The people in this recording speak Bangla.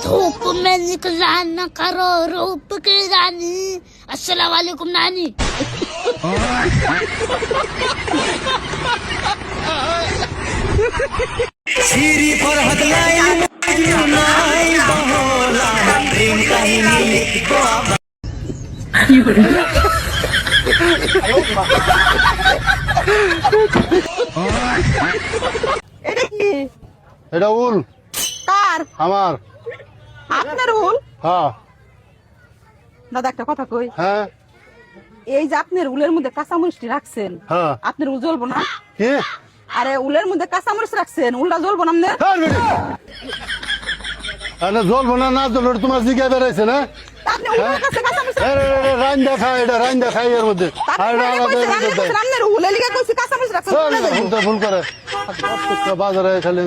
धूप में निकला न करो रूप की रानी। अस्सलाम वालेकुम नानी। सीरी पर हदलाइन नाई बहोला प्रेम काहिनी लिखबो এটা কি? এটা উল কার? আমার। আপনার উল? হ্যাঁ দাদা একটা কথা কই, হ্যাঁ এই যে আপনার উলের মধ্যে কাঁচামরিচটি রাখছেন, হ্যাঁ। আপনার উল জ্বলবো না? কি আরে উলের মধ্যে কাঁচামরিচ রাখছেন, উলটা জ্বলবো না আপনার? আরে জ্বলবো না, না জ্বলবো তোমার জিজ্ঞাসা বেড়াইছে না? তা আপনি উলের কাছে কাঁচামরিচ রান্দা খায়, এটা রান্দা খাই এর মধ্যে। আর এটা আলাদা এর মধ্যে দেয়। আপনার উলের লিগে কইছি কাঁচামরিচ রাখছেন, চল, উলে জ্বলবো। ভুল তো ভুল করে বাজারে খালি